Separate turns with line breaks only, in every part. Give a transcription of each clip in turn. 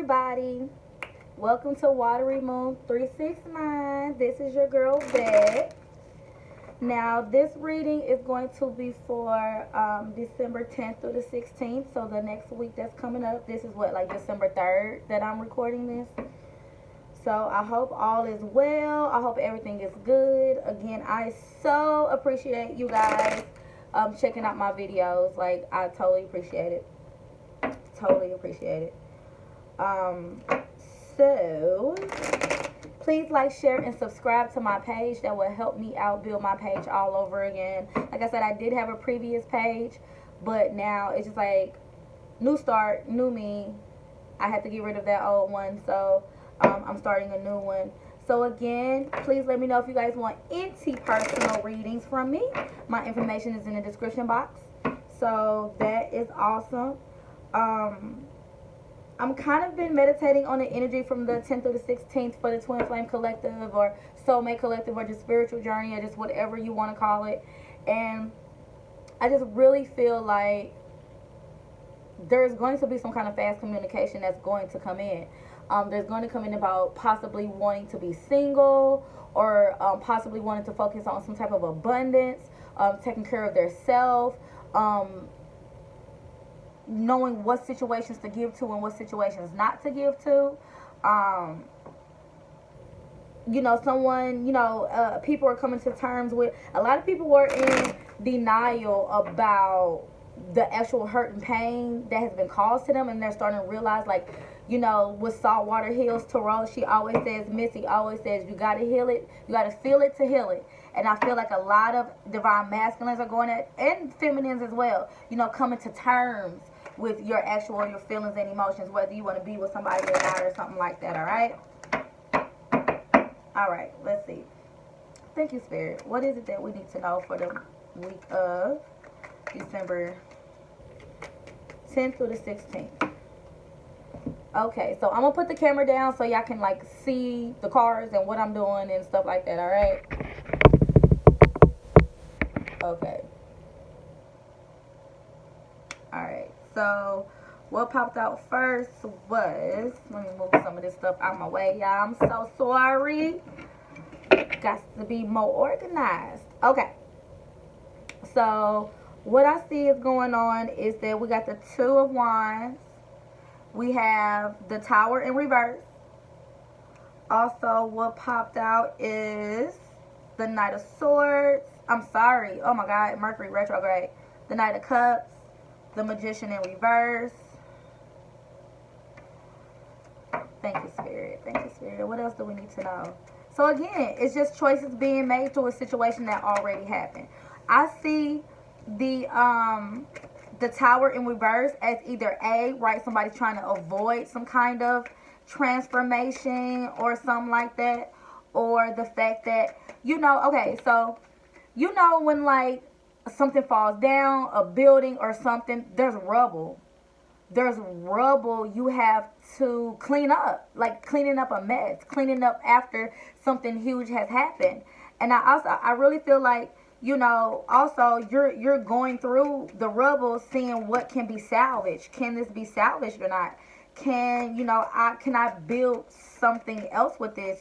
everybody. Welcome to Watery Moon 369. This is your girl, Vette. Now, this reading is going to be for December 10th through the 16th. So, the next week that's coming up, this is what, like December 3rd that I'm recording this. So, I hope all is well. I hope everything is good. Again, I so appreciate you guys checking out my videos. Like, I totally appreciate it. Totally appreciate it. So please like, share, and subscribe to my page. That will help me out build my page all over again. Like I said, I did have a previous page, but now it's just like new start, new me. I had to get rid of that old one, so I'm starting a new one. So again, please let me know if you guys want any personal readings from me. My information is in the description box. So that is awesome. I'm kind of been meditating on the energy from the 10th through the 16th for the Twin Flame Collective or Soulmate Collective or just spiritual journey or just whatever you want to call it. And I just really feel like there's going to be some kind of fast communication that's going to come in. There's going to come in about possibly wanting to be single or possibly wanting to focus on some type of abundance, taking care of their self, knowing what situations to give to and what situations not to give to. People are coming to terms with, a lot of people were in denial about the actual hurt and pain that has been caused to them, and they're starting to realize, like, with saltwater heals tarot, she always says, Missy always says, you got to heal it, you got to feel it to heal it. And I feel like a lot of divine masculines are going at, and feminines as well, coming to terms with your feelings and emotions, whether you want to be with somebody or not or something like that. All right, let's see. Thank you, Spirit. What is it that we need to know for the week of December 10th through the 16th? Okay, so I'm gonna put the camera down so y'all can like see the cards and what I'm doing and stuff like that. All right. Okay. All right. So what popped out first was, let me move some of this stuff out my way, y'all. I'm so sorry. Got to be more organized. Okay. So what I see is going on is that we got the Two of Wands. We have the Tower in reverse. Also, what popped out is the Knight of Swords. I'm sorry. Oh my God. Mercury retrograde. The Knight of Cups. The Magician in reverse. Thank you, Spirit. Thank you, Spirit. What else do we need to know? So again, it's just choices being made to a situation that already happened. I see the Tower in reverse as either A, right, somebody trying to avoid some kind of transformation or something like that, or the fact that, okay, so when like something falls down, a building or something, there's rubble. You have to clean up, like cleaning up a mess, cleaning up after something huge has happened. And I really feel like, also you're going through the rubble, seeing what can be salvaged. Can this be salvaged or not? Can I build something else with this?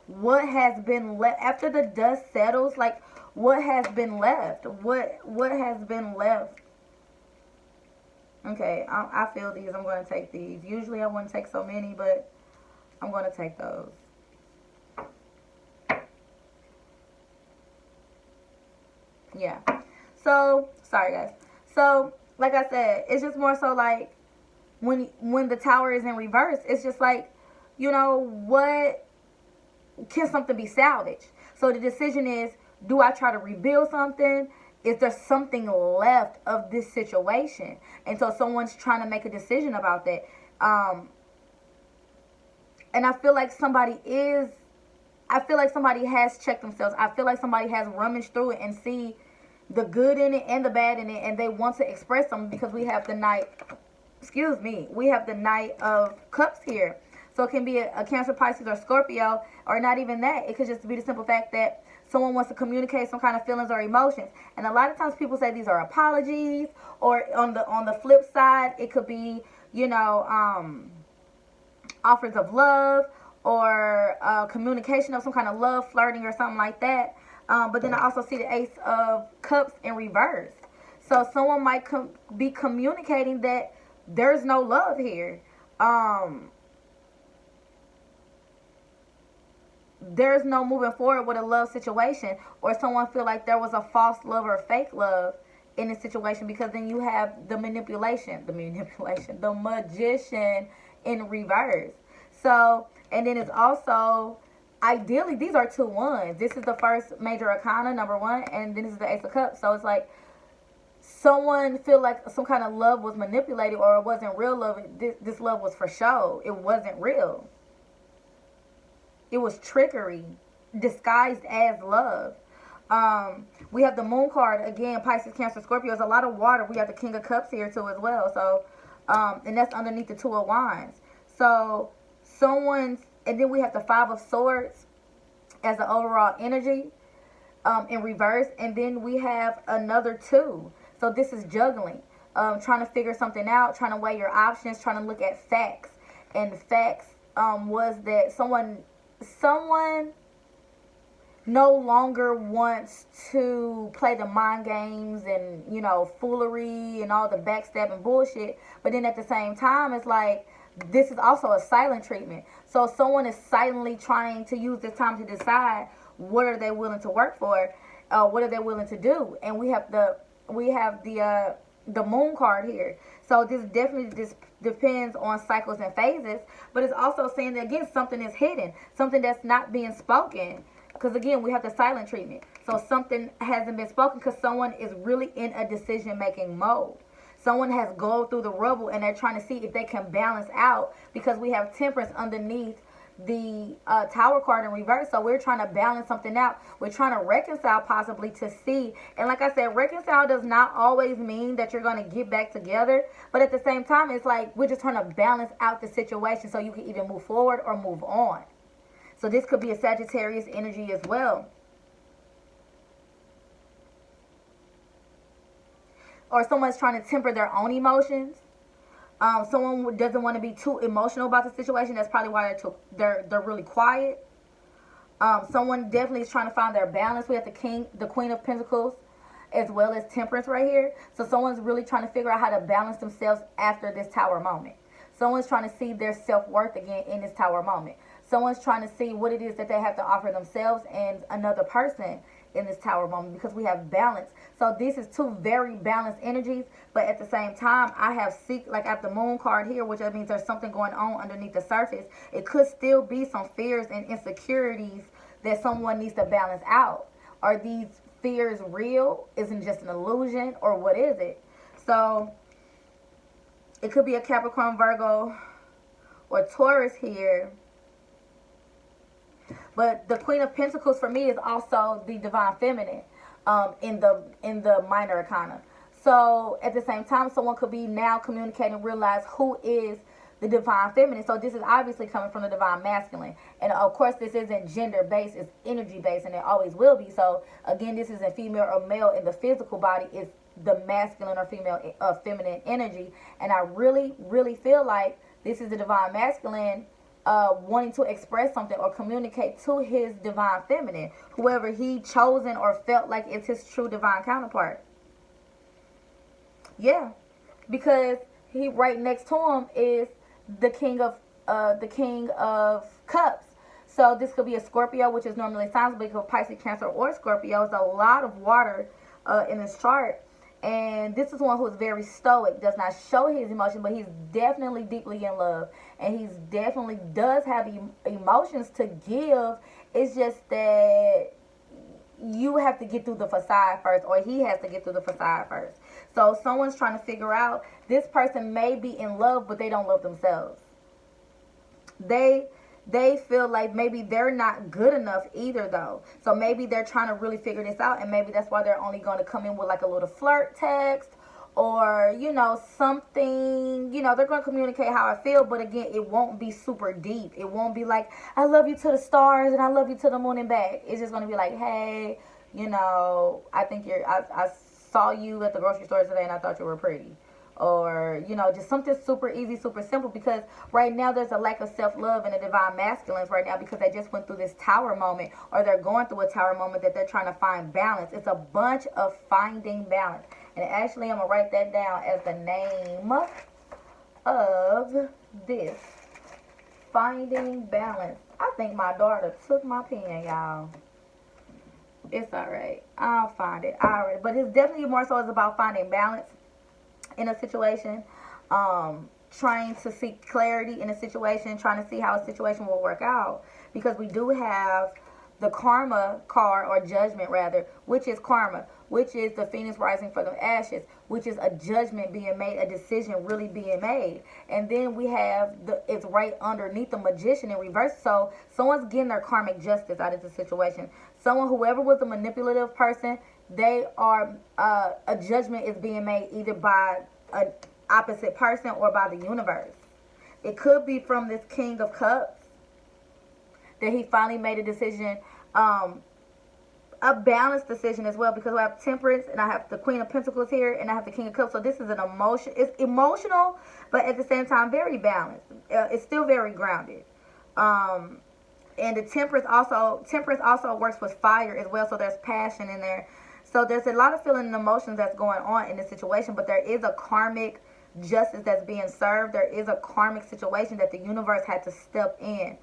What has been left after the dust settles? Like, what has been left? What has been left? Okay, I feel these. I'm going to take these. Usually I wouldn't take so many, but I'm going to take those. Yeah. So, sorry guys. So, like I said, it's just more so like when the Tower is in reverse, it's just like, what can something be salvaged? So the decision is, do I try to rebuild something? Is there something left of this situation? And so someone's trying to make a decision about that. And I feel like somebody has checked themselves. I feel like somebody has rummaged through it and see the good in it and the bad in it, and they want to express them, because we have the Knight of Cups here. So it can be a Cancer, Pisces, or Scorpio, or not even that. It could just be the simple fact that someone wants to communicate some kind of feelings or emotions. And a lot of times people say these are apologies, or on the flip side, it could be, offers of love or communication of some kind of love, flirting or something like that. But then I also see the Ace of Cups in reverse. So someone might be communicating that there's no love here. There's no moving forward with a love situation, or someone feel like there was a false love or fake love in a situation, because then you have the magician in reverse. So, and then it's also, ideally, these are two ones. This is the first major arcana, number one, and then this is the Ace of Cups. So it's like someone feel like some kind of love was manipulated, or it wasn't real love. This love was for show. It wasn't real. It was trickery disguised as love. We have the Moon card again, Pisces, Cancer, Scorpio. There's a lot of water. We have the King of Cups here too as well. So, and that's underneath the Two of Wands. So and then we have the Five of Swords as the overall energy in reverse, and then we have another two. So this is juggling, trying to figure something out, trying to weigh your options, trying to look at facts. And the facts was that someone no longer wants to play the mind games and, you know, foolery and all the backstabbing bullshit. But then at the same time, it's like, this is also a silent treatment. So someone is silently trying to use this time to decide what are they willing to work for, what are they willing to do. And we have the Moon card here. So this definitely depends on cycles and phases, but it's also saying that, again, something is hidden, something that's not being spoken. Because, again, we have the silent treatment. So something hasn't been spoken because someone is really in a decision-making mode. Someone has gone through the rubble and they're trying to see if they can balance out, because we have Temperance underneath the Tower card in reverse. So we're trying to balance something out. We're trying to reconcile, possibly, to see. And like I said, reconcile does not always mean that you're going to get back together. But at the same time, it's like we're just trying to balance out the situation so you can either move forward or move on. So this could be a Sagittarius energy as well. Or someone's trying to temper their own emotions. Someone doesn't want to be too emotional about the situation. That's probably why they're really quiet. Someone definitely is trying to find their balance. We have the Queen of Pentacles, as well as Temperance right here. So someone's really trying to figure out how to balance themselves after this Tower moment. Someone's trying to see their self-worth again in this Tower moment. Someone's trying to see what it is that they have to offer themselves and another person in this Tower moment, because we have balance. So this is two very balanced energies, but at the same time, I have the Moon card here, which means there's something going on underneath the surface. It could still be some fears and insecurities that someone needs to balance out. Are these fears real? Isn't it just an illusion, or what is it? So it could be a Capricorn, Virgo, or Taurus here. But the Queen of Pentacles for me is also the Divine Feminine in the minor arcana. So at the same time, someone could be now communicating, realize who is the Divine Feminine. So this is obviously coming from the Divine Masculine. And of course, this isn't gender based, it's energy based, and it always will be. So again, this isn't female or male in the physical body, it's the masculine or female feminine energy. And I really, really feel like this is the Divine Masculine wanting to express something or communicate to his Divine Feminine, whoever he chosen or felt like it's his true divine counterpart. Yeah, because he right next to him is the King of Cups. So this could be a Scorpio, which is normally signs, but it could be Pisces, Cancer, or Scorpio. It's a lot of water in this chart. And this is one who is very stoic, does not show his emotion, but he's definitely deeply in love. And he's definitely does have emotions to give. It's just that you have to get through the facade first, or he has to get through the facade first. So someone's trying to figure out, this person may be in love, but they don't love themselves. They feel like maybe they're not good enough either, though. So maybe they're trying to really figure this out, and maybe that's why they're only going to come in with like a little flirt text, or, you know, something, you know, they're going to communicate how I feel, but again, it won't be super deep. It won't be like, I love you to the stars and I love you to the moon and back. It's just going to be like, hey, you know, I think I saw you at the grocery store today and I thought you were pretty. or, you know, just something super easy, super simple, because right now there's a lack of self-love in the divine masculines right now because they just went through this tower moment, or they're going through a tower moment that they're trying to find balance. It's a bunch of finding balance. And actually, I'm going to write that down as the name of this. Finding balance. I think my daughter took my pen, y'all. It's alright. I'll find it. Alright. But it's definitely more so it's about finding balance in a situation, trying to seek clarity in a situation, trying to see how a situation will work out, because we do have the karma card, or judgment rather, which is karma, which is the phoenix rising from the ashes, which is a judgment being made, a decision really being made. And then we have it's right underneath the magician in reverse. So someone's getting their karmic justice out of the situation. Whoever was a manipulative person, they are a judgment is being made either by an opposite person or by the universe. It could be from this King of Cups that he finally made a decision, a balanced decision as well, because I have Temperance and I have the Queen of Pentacles here and I have the King of Cups. So this is an emotion. It's emotional, but at the same time very balanced. It's still very grounded. And the Temperance also works with fire as well. So there's passion in there. So there's a lot of feeling and emotions that's going on in this situation, but there is a karmic justice that's being served. There is a karmic situation that the universe had to step in,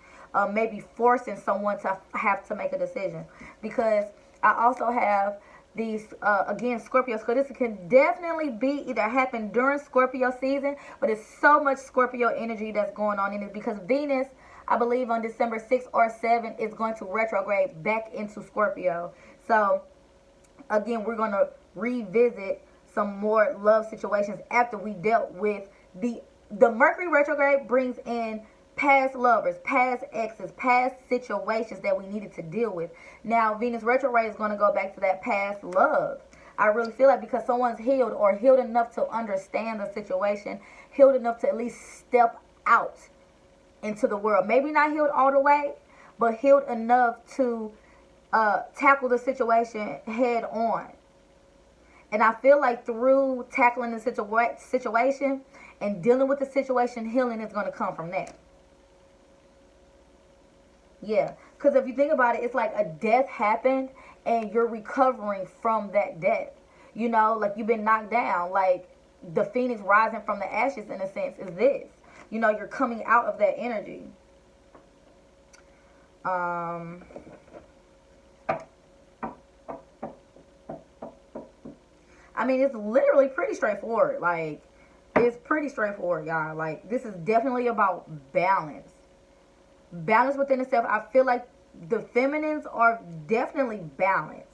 maybe forcing someone to have to make a decision. Because I also have these, again, Scorpio. So this can definitely be either happen during Scorpio season, but it's so much Scorpio energy that's going on in it, because Venus, I believe on December 6th or 7th, is going to retrograde back into Scorpio. So again, we're going to revisit some more love situations after we dealt with the Mercury retrograde. Brings in past lovers, past exes, past situations that we needed to deal with. Now Venus retrograde is going to go back to that past love. I really feel like, because someone's healed, or healed enough to understand the situation, healed enough to at least step out into the world. Maybe not healed all the way, but healed enough to tackle the situation head on. And I feel like through tackling the situation and dealing with the situation, healing is going to come from that. Yeah, because if you think about it, it's like a death happened and you're recovering from that death. You know, like you've been knocked down. Like the phoenix rising from the ashes, in a sense, is this. You know, you're coming out of that energy. I mean, it's literally pretty straightforward. Like, it's pretty straightforward, y'all. Like, this is definitely about balance. Balance within itself. I feel like the feminines are definitely balanced.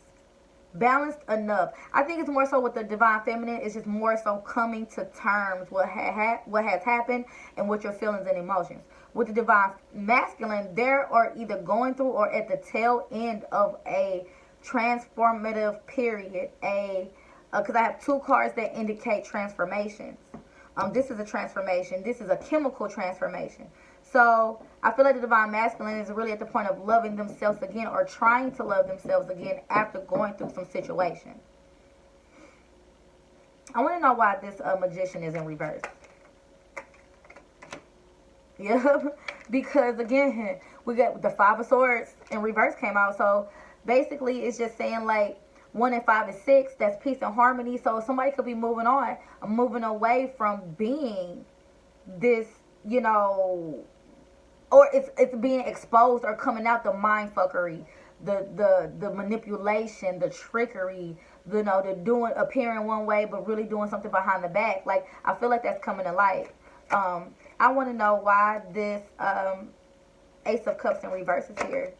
Balanced enough. I think it's more so with the divine feminine. It's just more so coming to terms what has happened and what your feelings and emotions. With the divine masculine, they are either going through or at the tail end of a transformative period. Because I have two cards that indicate transformations. This is a transformation. This is a chemical transformation. So I feel like the divine masculine is really at the point of loving themselves again, or trying to love themselves again after going through some situation. I want to know why this magician is in reverse. Yeah, because again, we got the Five of Swords in reverse came out. So basically it's just saying like 1 and 5 and 6, that's peace and harmony. So somebody could be moving on, moving away from being this, you know, or it's being exposed or coming out, the mind fuckery, the manipulation, the trickery, you know, the appearing one way but really doing something behind the back. Like, I feel like that's coming to light. I want to know why this Ace of Cups in reverse is here.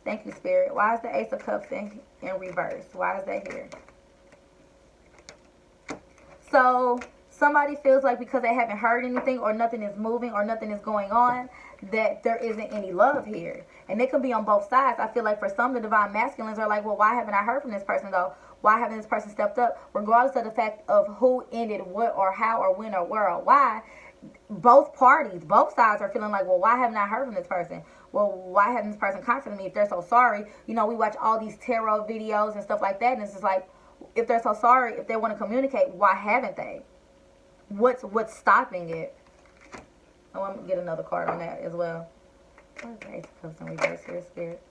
Thank you, Spirit. Why is the Ace of Cups in reverse? Why is that here? So somebody feels like because they haven't heard anything, or nothing is moving, or nothing is going on, that there isn't any love here. And it can be on both sides. I feel like for some, the divine masculines are like, well, why haven't I heard from this person though? Why haven't this person stepped up? Regardless of the fact of who ended what, or how, or when, or where, or why, both parties, both sides are feeling like, well, why haven't I heard from this person? Well, why hasn't this person contacted me if they're so sorry? You know, we watch all these tarot videos and stuff like that, and it's just like, if they're so sorry, if they want to communicate, why haven't they? what's stopping it. Oh, I'm gonna get another card on that as well. What is the Ace of Cups in reverse here, Spirit?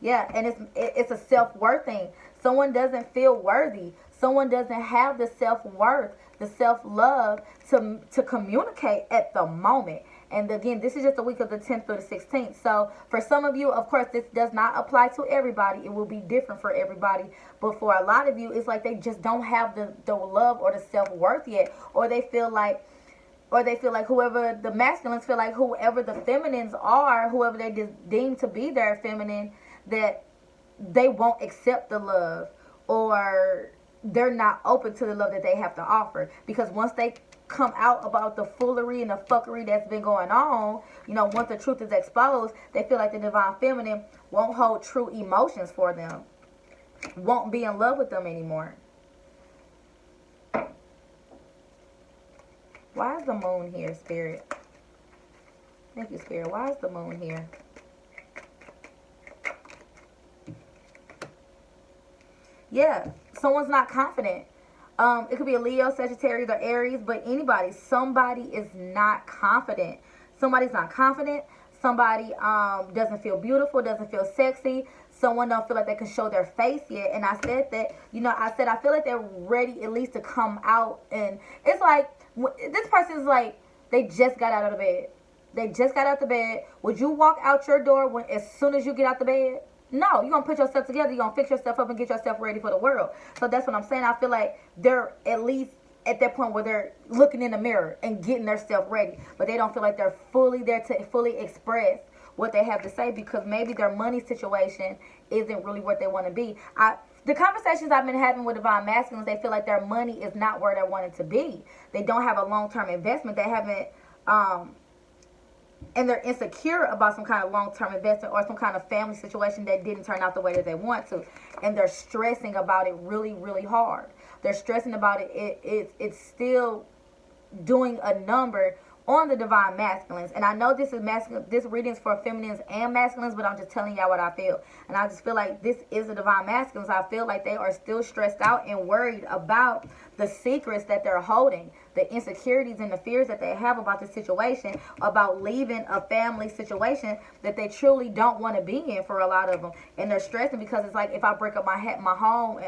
Yeah, and it's a self-worth thing. Someone doesn't feel worthy. Someone doesn't have the self-worth, the self-love to communicate at the moment. And again, this is just the week of the 10th through the 16th. So for some of you, of course, this does not apply to everybody. It will be different for everybody. But for a lot of you, it's like they just don't have the love or the self-worth yet. Or they feel like whoever the masculines feel like whoever the feminines are, whoever they deem to be their feminine, that they won't accept the love, or they're not open to the love that they have to offer. Because once they come out about the foolery and the fuckery that's been going on, once the truth is exposed, they feel like the divine feminine won't hold true emotions for them, won't be in love with them anymore. Why is the moon here, Spirit? Thank you, Spirit. Why is the moon here? Yeah, someone's not confident. It could be a Leo, Sagittarius, or Aries, but somebody is not confident. Somebody's not confident. Somebody doesn't feel beautiful, doesn't feel sexy. Someone don't feel like they can show their face yet. And I said that, I feel like they're ready at least to come out. And it's like, this person is like, they just got out of the bed. They just got out the bed. Would you walk out your door as soon as you get out the bed? No, you're going to put yourself together. You're going to fix yourself up and get yourself ready for the world. So that's what I'm saying. I feel like they're at least at that point where they're looking in the mirror and getting themselves ready. But they don't feel like they're fully there to fully express what they have to say, because maybe their money situation isn't really what they want to be. The conversations I've been having with divine masculines, they feel like their money is not where they want it to be. They don't have a long-term investment. They haven't... and they're insecure about some kind of long-term investment or some kind of family situation that didn't turn out the way that they want to. And they're stressing about it really, really hard. They're stressing about it. It's still doing a number on the divine masculines. And I know this reading is for feminines and masculines, but I'm just telling y'all what I feel. And I just feel like this is the divine masculines. I feel like they are still stressed out and worried about the secrets that they're holding, the insecurities and the fears that they have about the situation, about leaving a family situation that they truly don't want to be in for a lot of them. And they're stressing because it's like, if I break up my home,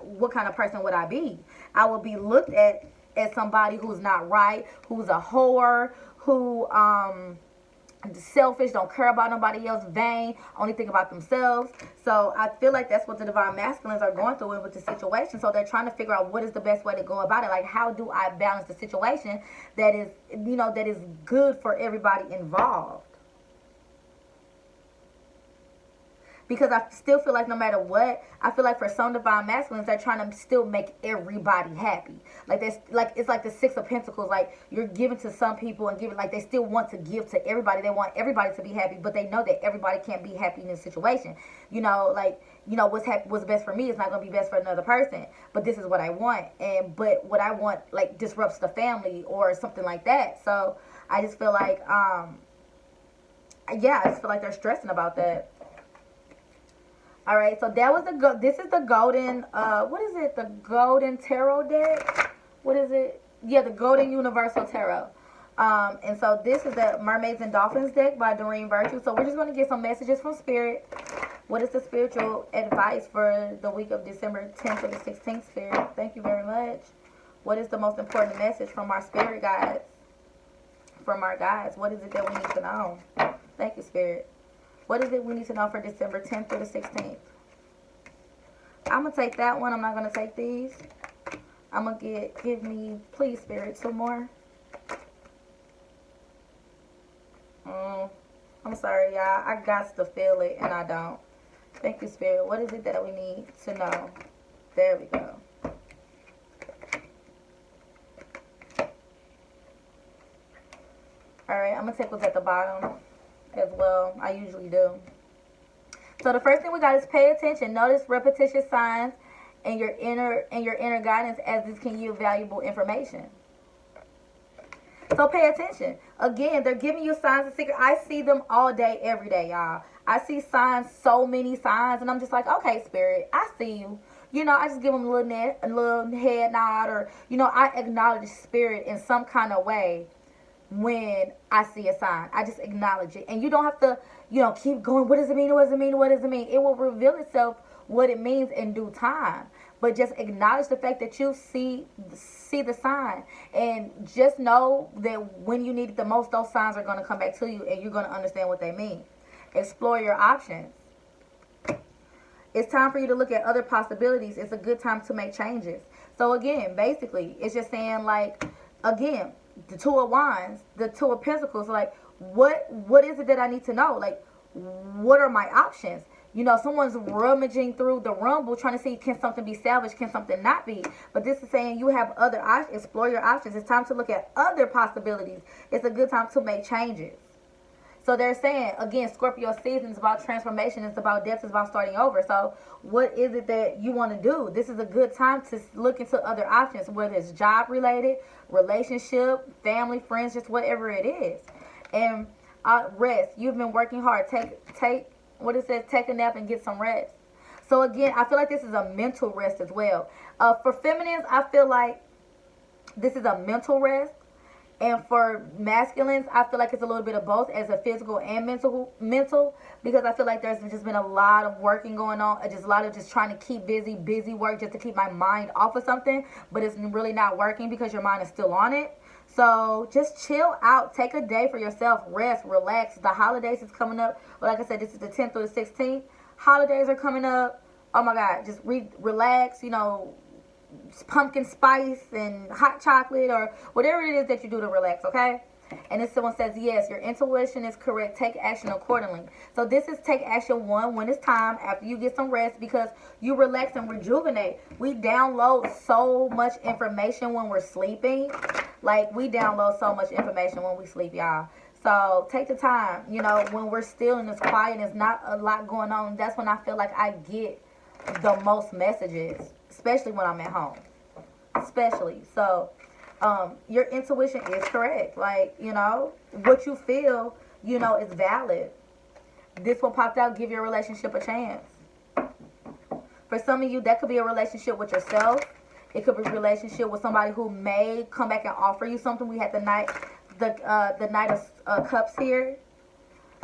what kind of person would I be? I would be looked at as somebody who's not right, who's a whore, who selfish, don't care about nobody else, vain, only think about themselves. So I feel like that's what the divine masculines are going through with the situation. So they're trying to figure out what is the best way to go about it. Like, how do I balance the situation that is, that is good for everybody involved? Because I still feel like no matter what, I feel like for some divine masculines, they're trying to still make everybody happy. It's like the Six of Pentacles. Like, you're giving to some people and giving, like, they still want to give to everybody. They want everybody to be happy, but they know that everybody can't be happy in this situation. What's best for me is not going to be best for another person. But this is what I want. But what I want, like, disrupts the family or something like that. So I just feel like, I just feel like they're stressing about that. All right, so that was this is the golden, what is it? The golden tarot deck? What is it? Yeah, the golden universal tarot. And so this is the Mermaids and Dolphins deck by Doreen Virtue. So we're just going to get some messages from Spirit. What is the spiritual advice for the week of December 10th to the 16th, Spirit? Thank you very much. What is the most important message from our spirit guides? From our guides, what is it that we need to know? Thank you, Spirit. What is it we need to know for December 10th through the 16th? I'm going to take that one. I'm not going to take these. I'm going to give me, please, Spirit, some more. I'm sorry, y'all. I got to feel it, and I don't. Thank you, Spirit. What is it that we need to know? There we go. All right, I'm going to take what's at the bottom as well. I usually do. So the first thing we got is pay attention. Notice repetitious signs in your inner guidance, as this can yield valuable information. So pay attention. Again, they're giving you signs and secrets. I see them all day, every day, y'all. I see signs, so many signs, and I'm just like, okay, Spirit, I see you. I just give them a little head nod, or I acknowledge spirit in some kind of way when I see a sign. I just acknowledge it, and you don't have to, keep going. What does it mean? What does it mean? What does it mean? It will reveal itself what it means in due time. But just acknowledge the fact that you see the sign, and just know that when you need it the most, those signs are going to come back to you, and you're going to understand what they mean. Explore your options. It's time for you to look at other possibilities. It's a good time to make changes. So again, basically, it's just saying, like, again, the Two of Wands, the Two of Pentacles, like, what is it that I need to know? Like, what are my options? Someone's rummaging through the rumble trying to see, can something be salvaged, can something not be? But this is saying you have other options. Explore your options. It's time to look at other possibilities. It's a good time to make changes. So they're saying, again, Scorpio season is about transformation. It's about death. It's about starting over. So what is it that you want to do? This is a good time to look into other options, whether it's job related, relationship, family, friends, just whatever it is. And rest. You've been working hard. Take what it says, take a nap and get some rest. So again, I feel like this is a mental rest as well. For feminines, I feel like this is a mental rest. And for masculines, I feel like it's a little bit of both, as a physical and mental, because I feel like there's just been a lot of working going on, just a lot of just trying to keep busy work just to keep my mind off of something, but it's really not working because your mind is still on it. So just chill out, take a day for yourself, rest, relax. The holidays is coming up. Well, like I said, this is the 10th through the 16th. Holidays are coming up. Oh my God, just relax, pumpkin spice and hot chocolate or whatever it is that you do to relax, okay? And this one says, yes, your intuition is correct. Take action accordingly. So this is take action one when it's time, after you get some rest, because you relax and rejuvenate. We download so much information when we're sleeping. Like, we download so much information when we sleep, y'all. So take the time, when we're still and it's quiet and there's not a lot going on. That's when I feel like I get the most messages, especially when I'm at home. Especially. So your intuition is correct. Like, what you feel, is valid. This one popped out, give your relationship a chance. For some of you, that could be a relationship with yourself. It could be a relationship with somebody who may come back and offer you something. We had the Knight of Cups here.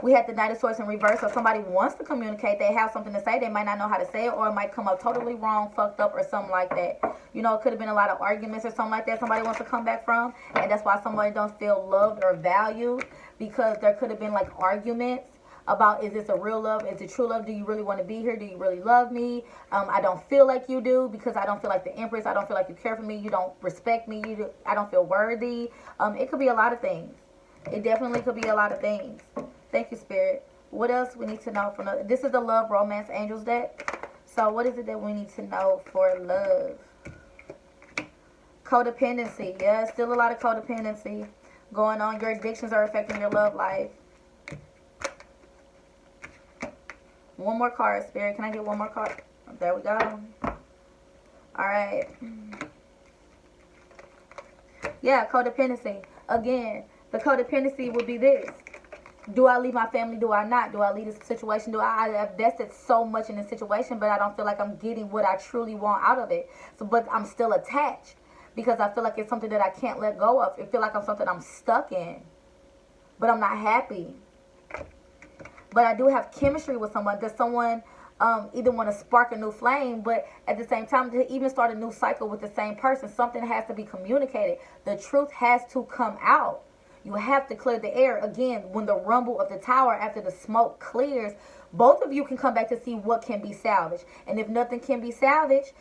We had the Knight of Swords in reverse. So somebody wants to communicate. They have something to say. They might not know how to say it, or it might come up totally wrong, fucked up, or something like that. It could have been a lot of arguments or something like that somebody wants to come back from. And that's why somebody don't feel loved or valued, because there could have been like arguments about, is this a real love? Is it true love? Do you really want to be here? Do you really love me? I don't feel like you do, because I don't feel like the Empress. I don't feel like you care for me. You don't respect me. I don't feel worthy. It could be a lot of things. It definitely could be a lot of things. Thank you, Spirit. What else we need to know for love? This is the Love Romance Angels deck. So what is it that we need to know for love? Codependency. Yeah, still a lot of codependency going on. Your addictions are affecting your love life. One more card, Spirit. Can I get one more card? There we go. All right. Yeah, codependency. Again, the codependency would be this. Do I leave my family? Do I not? Do I leave this situation? I've invested so much in this situation, but I don't feel like I'm getting what I truly want out of it. So, but I'm still attached because I feel like it's something that I can't let go of. It feels like I'm something I'm stuck in, but I'm not happy. But I do have chemistry with someone. Does someone either want to spark a new flame, but at the same time, to even start a new cycle with the same person, something has to be communicated. The truth has to come out. You have to clear the air. Again, when the rumble of the tower, after the smoke clears, both of you can come back to see what can be salvaged. And if nothing can be salvaged,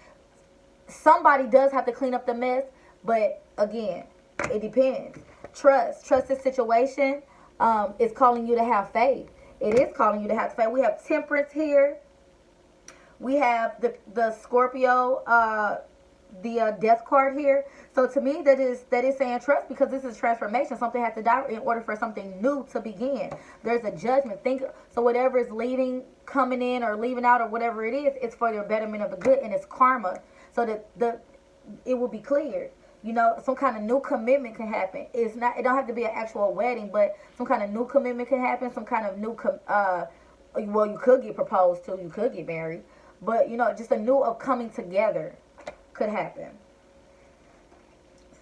somebody does have to clean up the mess. But again, it depends. Trust this situation is calling you to have faith. It is calling you to have faith. We have Temperance here. We have the Scorpio, the death card here. So to me, that is saying trust, because this is transformation. Something has to die in order for something new to begin. There's a judgment. So whatever is leaving, coming in, or leaving out, or whatever it is, it's for your betterment of the good, and it's karma. So that it will be cleared. Some kind of new commitment can happen. It don't have to be an actual wedding, but some kind of new commitment can happen. Some kind of new well, you could get proposed to, you could get married. but, you know, just a new of coming together could happen.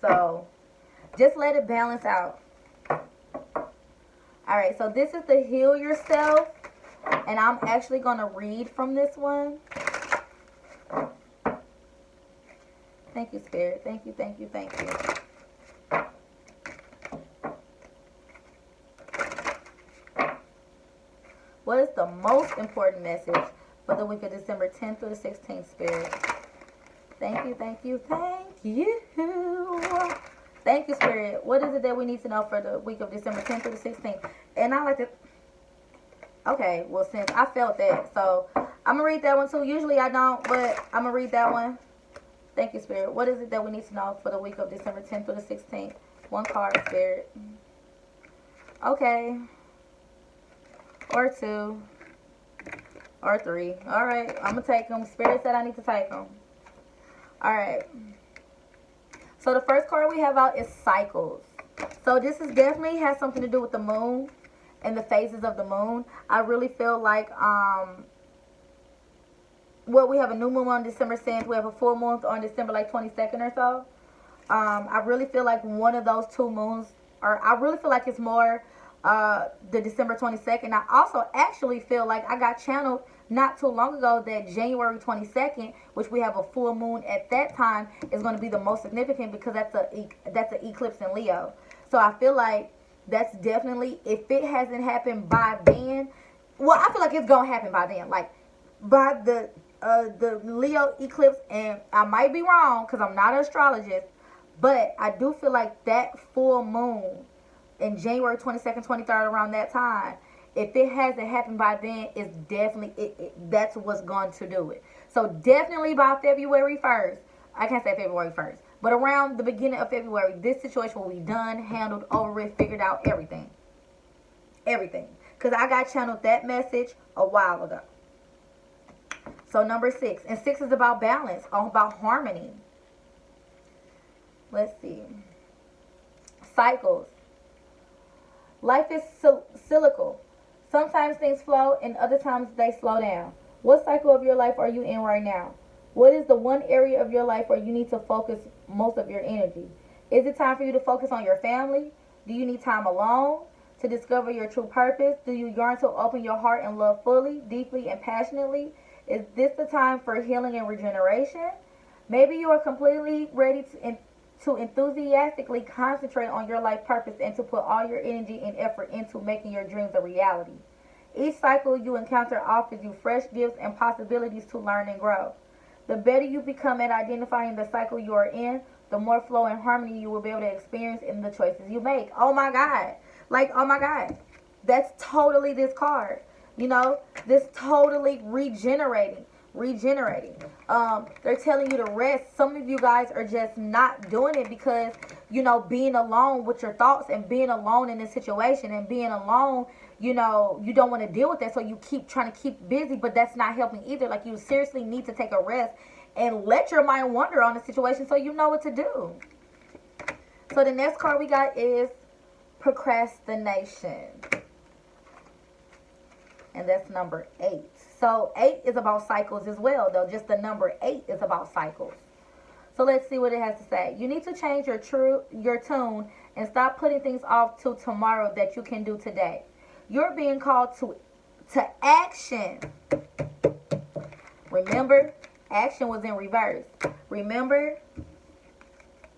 So just let it balance out. All right, so this is the Heal Yourself, and I'm actually going to read from this one. Thank you, Spirit. Thank you, thank you, thank you. What is the most important message for the week of December 10th through the 16th, Spirit? Thank you, thank you, thank you. Thank you, Spirit. What is it that we need to know for the week of December 10th through the 16th? And I like to... Okay, well, since I felt that, so I'm going to read that one too. Usually I don't, but I'm going to read that one. Thank you, Spirit. What is it that we need to know for the week of December 10th through the 16th? One card, Spirit. Okay. Or two. Or three. All right. I'm going to take them. Spirit said I need to take them. All right. So the first card we have out is cycles. So this is definitely has something to do with the moon and the phases of the moon. I really feel like well, we have a new moon on December 10th. We have a full moon on December like 22nd or so. I really feel like one of those two moons, or I really feel like it's more the December 22nd. I also actually feel like I got channeled not too long ago that January 22nd, which we have a full moon at that time, is going to be the most significant because that's an eclipse in Leo. So I feel like that's definitely, if it hasn't happened by then, well, I feel like it's going to happen by then. Like by the Leo eclipse, and I might be wrong because I'm not an astrologist, but I do feel like that full moon in January 22nd, 23rd, around that time, if it hasn't happened by then, it's definitely, that's what's going to do it. So definitely by February 1st, I can't say February 1st, but around the beginning of February, this situation will be done, handled, over with, figured out, everything. Everything. Because I got channeled that message a while ago. So number 6. And 6 is about balance, about harmony. Let's see. Cycles. Life is cyclical. Sometimes things flow and other times they slow down. What cycle of your life are you in right now? What is the one area of your life where you need to focus most of your energy? Is it time for you to focus on your family? Do you need time alone to discover your true purpose? Do you yearn to open your heart and love fully, deeply, and passionately? Is this the time for healing and regeneration? Maybe you are completely ready to enthusiastically concentrate on your life purpose and to put all your energy and effort into making your dreams a reality. Each cycle you encounter offers you fresh gifts and possibilities to learn and grow. The better you become at identifying the cycle you are in, the more flow and harmony you will be able to experience in the choices you make. Oh my God. Like, oh my God. That's totally this card. You know, this totally regenerating. They're telling you to rest. Some of you guys are just not doing it because, you know, being alone with your thoughts and being alone in this situation and being alone, you know, you don't want to deal with that, so you keep trying to keep busy, but that's not helping either. Like, you seriously need to take a rest and let your mind wander on the situation so you know what to do. So the next card we got is procrastination. And that's number 8. So 8 is about cycles as well, though. Just the number 8 is about cycles. So let's see what it has to say. You need to change your tune and stop putting things off till tomorrow that you can do today. You're being called to action. Remember, action was in reverse. Remember,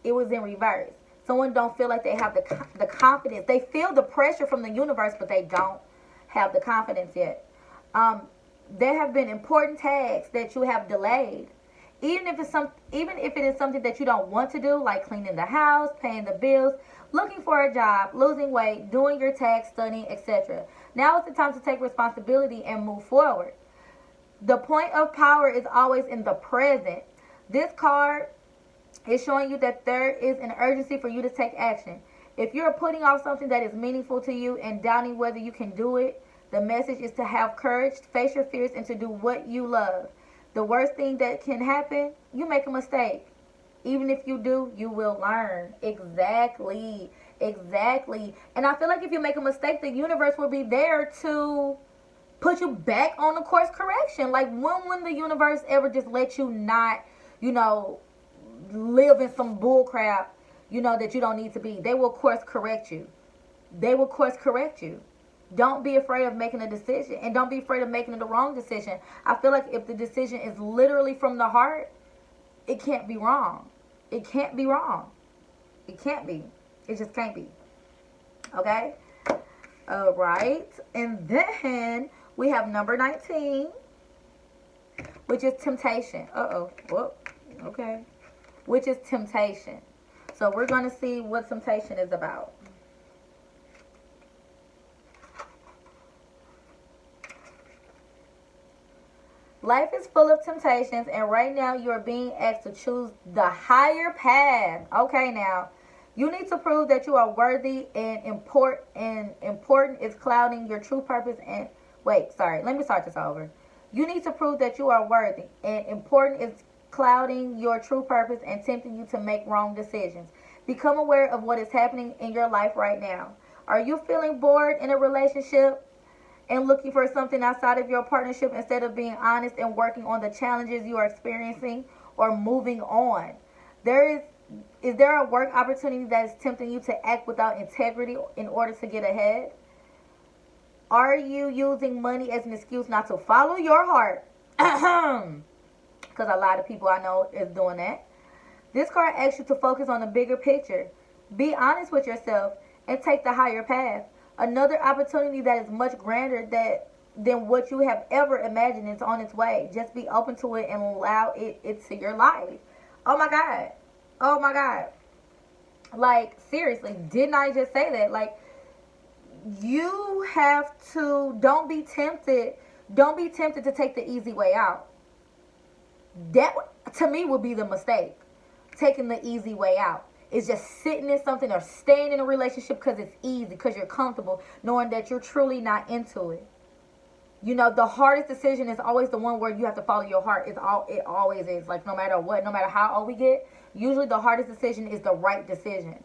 it was in reverse. Someone don't feel like they have the confidence. They feel the pressure from the universe, but they don't have the confidence yet. There have been important tasks that you have delayed. Even if it is something that you don't want to do, like cleaning the house, paying the bills, looking for a job, losing weight, doing your tax, studying, etc. Now is the time to take responsibility and move forward. The point of power is always in the present. This card is showing you that there is an urgency for you to take action. If you're putting off something that is meaningful to you and doubting whether you can do it, the message is to have courage, face your fears, and to do what you love. The worst thing that can happen, you make a mistake. Even if you do, you will learn. Exactly. And I feel like if you make a mistake, the universe will be there to put you back on the course correction. Like, when the universe ever just let you not, live in some bull crap, that you don't need to be? They will course correct you. They will course correct you. Don't be afraid of making a decision, and don't be afraid of making the wrong decision. I feel like if the decision is literally from the heart, it can't be wrong. It can't be wrong. It can't be. It just can't be. Okay? All right. And then we have number 19, which is temptation. Whoa. Okay. Which is temptation. So we're going to see what temptation is about. Life is full of temptations, and right now you are being asked to choose the higher path. Okay, now, you need to prove that you are worthy, and important is clouding your true purpose. And wait, sorry, let me start this over. You need to prove that you are worthy, and important is clouding your true purpose and tempting you to make wrong decisions. Become aware of what is happening in your life right now. Are you feeling bored in a relationship and looking for something outside of your partnership instead of being honest and working on the challenges you are experiencing or moving on? Is there a work opportunity that is tempting you to act without integrity in order to get ahead? Are you using money as an excuse not to follow your heart? Because a lot of people I know is doing that. This card asks you to focus on the bigger picture. Be honest with yourself and take the higher path. Another opportunity that is much grander than what you have ever imagined is on its way. Just be open to it and allow it into your life. Oh my God. Oh my God. Like, seriously, didn't I just say that? Like, you have to, don't be tempted to take the easy way out. That, to me, would be the mistake. Taking the easy way out. It's just sitting in something or staying in a relationship because it's easy, because you're comfortable, knowing that you're truly not into it. The hardest decision is always the one where you have to follow your heart. It always is. Like, no matter what, no matter how old we get, usually the hardest decision is the right decision.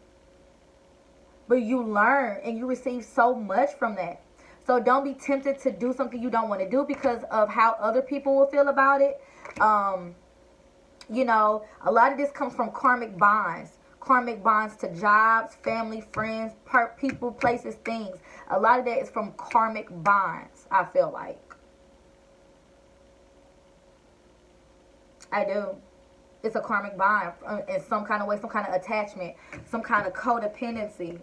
But you learn and you receive so much from that. So don't be tempted to do something you don't want to do because of how other people will feel about it. A lot of this comes from karmic bonds. Karmic bonds to jobs, family, friends, people, places, things. A lot of that is from karmic bonds, I feel like. I do. It's a karmic bond in some kind of way, some kind of attachment, some kind of codependency.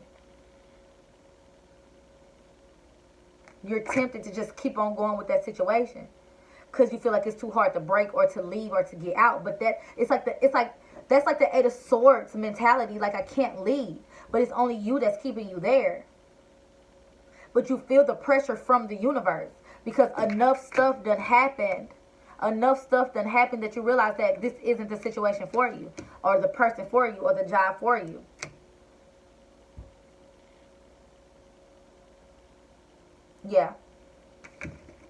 You're tempted to just keep on going with that situation because you feel like it's too hard to break or to leave or to get out. But that's like the Eight of Swords mentality. Like, I can't leave, but it's only you that's keeping you there. But you feel the pressure from the universe because enough stuff done happened. Enough stuff done happened that you realize that this isn't the situation for you, or the person for you, or the job for you. Yeah.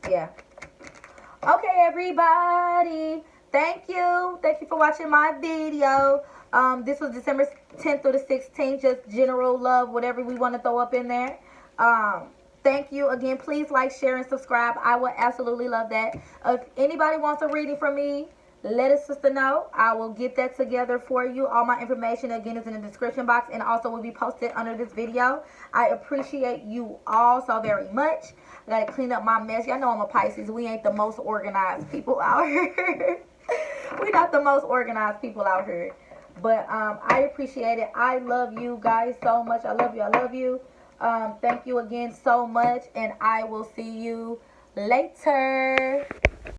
Okay, everybody. Thank you for watching my video. This was December 10th through the 16th. Just general love, whatever we want to throw up in there. Thank you again. Please like, share, and subscribe. I would absolutely love that. If anybody wants a reading from me, let a sister know. I will get that together for you. All my information, again, is in the description box and also will be posted under this video. I appreciate you all so very much. I got to clean up my mess. Y'all know I'm a Pisces. We ain't the most organized people out here. We're not the most organized people out here. But I appreciate it. I love you guys so much. I love you. Thank you again so much. And I will see you later.